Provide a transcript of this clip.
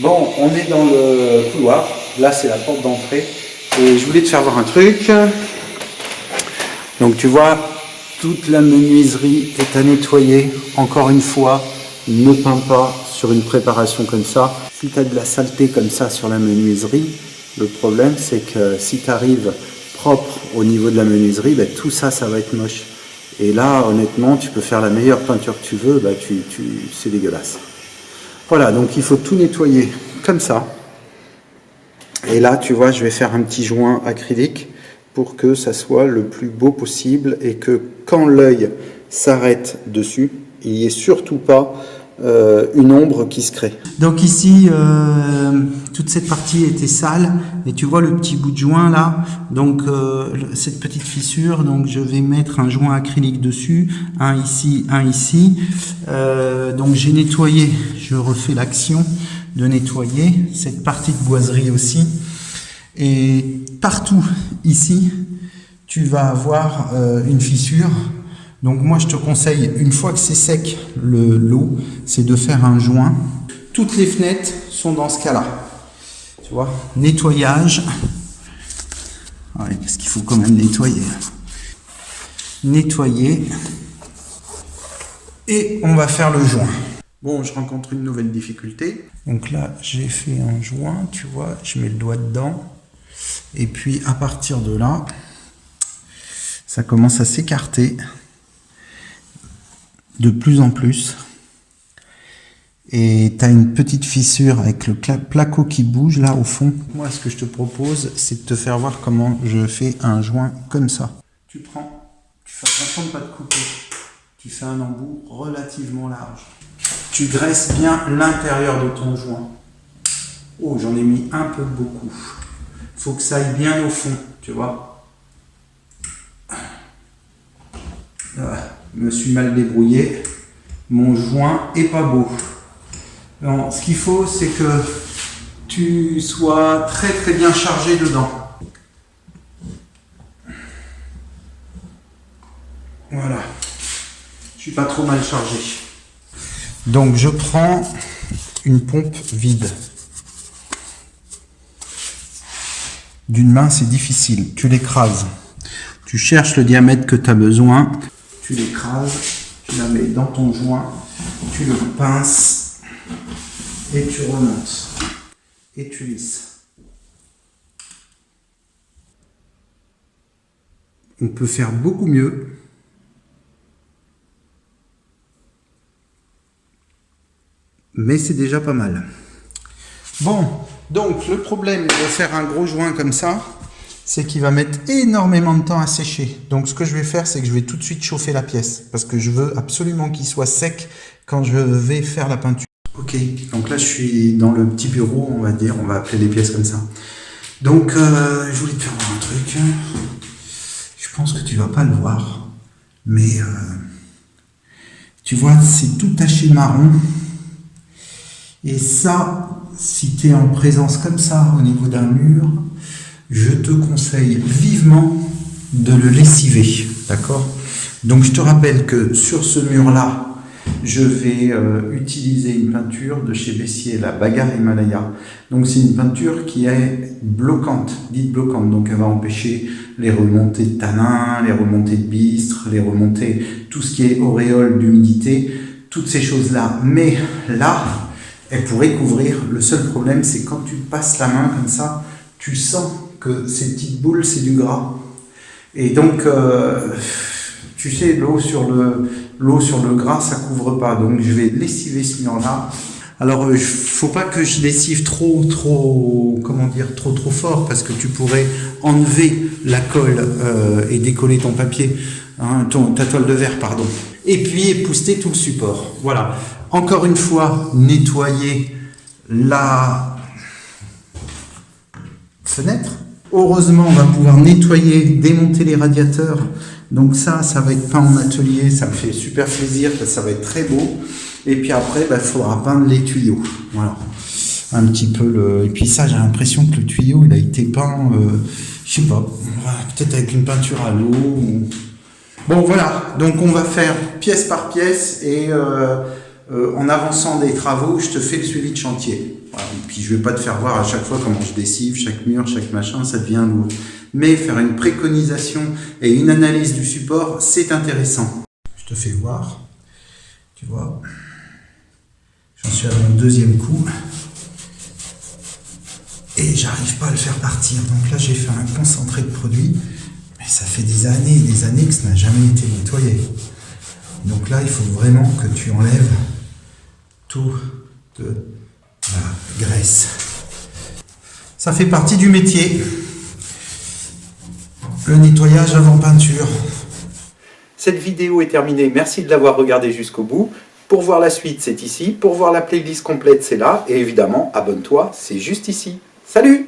Bon, on est dans le couloir. Là, c'est la porte d'entrée. Et je voulais te faire voir un truc. Donc, tu vois, toute la menuiserie est à nettoyer. Encore une fois, ne peins pas sur une préparation comme ça. Si tu as de la saleté comme ça sur la menuiserie, le problème, c'est que si tu arrives propre au niveau de la menuiserie, ben, tout ça, ça va être moche. Et là, honnêtement, tu peux faire la meilleure peinture que tu veux, ben, c'est dégueulasse. Voilà, donc il faut tout nettoyer comme ça. Et là, tu vois, je vais faire un petit joint acrylique pour que ça soit le plus beau possible et que quand l'œil s'arrête dessus, il n'y ait surtout pas une ombre qui se crée. Donc ici, toute cette partie était sale et tu vois le petit bout de joint là, donc cette petite fissure, donc je vais mettre un joint acrylique dessus, un ici, un ici. Donc j'ai nettoyé, je refais l'action de nettoyer cette partie de boiserie aussi. Et partout ici, tu vas avoir une fissure. Donc moi je te conseille, une fois que c'est sec l'eau, c'est de faire un joint. Toutes les fenêtres sont dans ce cas-là. Tu vois, nettoyage. Ouais, parce qu'il faut quand même nettoyer. Nettoyer. Et on va faire le joint. Bon, je rencontre une nouvelle difficulté. Donc là, j'ai fait un joint, tu vois, je mets le doigt dedans. Et puis à partir de là, ça commence à s'écarter de plus en plus. Et tu as une petite fissure avec le placo qui bouge là au fond. Moi, ce que je te propose, c'est de te faire voir comment je fais un joint comme ça. Tu prends, tu fais attention de ne pas te couper. Tu fais un embout relativement large. Tu graisses bien l'intérieur de ton joint. Oh, j'en ai mis un peu beaucoup. Il faut que ça aille bien au fond, tu vois. Je me suis mal débrouillé. Mon joint est pas beau. Non, ce qu'il faut, c'est que tu sois très très bien chargé dedans. Voilà. Je suis pas trop mal chargé. Donc je prends une pompe vide. D'une main, c'est difficile. Tu l'écrases. Tu cherches le diamètre que tu as besoin. Tu l'écrases. Tu la mets dans ton joint. Tu le pinces. Et tu remontes. Et tu lisses. On peut faire beaucoup mieux. Mais c'est déjà pas mal. Bon, donc le problème de faire un gros joint comme ça, c'est qu'il va mettre énormément de temps à sécher. Donc ce que je vais faire, c'est que je vais tout de suite chauffer la pièce, parce que je veux absolument qu'il soit sec quand je vais faire la peinture. Ok, donc là je suis dans le petit bureau, on va dire, on va appeler les pièces comme ça. Donc je voulais te faire voir un truc. Je pense que tu vas pas le voir, mais tu vois, c'est tout taché marron. Et ça, si tu es en présence comme ça au niveau d'un mur, je te conseille vivement de le lessiver, d'accord? Donc je te rappelle que sur ce mur-là, je vais utiliser une peinture de chez Bessier, la Bagarre Himalaya. Donc c'est une peinture qui est bloquante, dite bloquante, donc elle va empêcher les remontées de tanin, les remontées de bistre, les remontées, tout ce qui est auréole d'humidité, toutes ces choses-là. Mais là, elle pourrait couvrir. Le seul problème, c'est quand tu passes la main comme ça, tu sens que ces petites boules, c'est du gras. Et donc, tu sais, l'eau sur le gras, ça couvre pas. Donc, je vais lessiver ce mur-là. Alors, faut pas que je lessive trop, comment dire, trop fort, parce que tu pourrais enlever la colle et décoller ton papier, hein, ta toile de verre, pardon. Et puis, épousseter tout le support. Voilà. Encore une fois, nettoyer la fenêtre. Heureusement, on va pouvoir nettoyer, démonter les radiateurs. Donc ça va être peint en atelier. Ça me fait super plaisir, ça va être très beau. Et puis après, il faudra peindre les tuyaux. Voilà. Un petit peu Et puis ça, j'ai l'impression que le tuyau, il a été peint, je sais pas, peut-être avec une peinture à l'eau. Bon, voilà. Donc on va faire pièce par pièce et en avançant des travaux, je te fais le suivi de chantier. Voilà. Et puis je vais pas te faire voir à chaque fois comment je lessive, chaque mur, chaque machin, ça devient lourd. Mais faire une préconisation et une analyse du support, c'est intéressant. Je te fais voir, tu vois, j'en suis à mon deuxième coup et j'arrive pas à le faire partir. Donc là j'ai fait un concentré de produit, mais ça fait des années et des années que ça n'a jamais été nettoyé. Donc là il faut vraiment que tu enlèves tout de la graisse. Ça fait partie du métier. Le nettoyage avant peinture. Cette vidéo est terminée, merci de l'avoir regardée jusqu'au bout. Pour voir la suite, c'est ici. Pour voir la playlist complète, c'est là. Et évidemment, abonne-toi, c'est juste ici. Salut!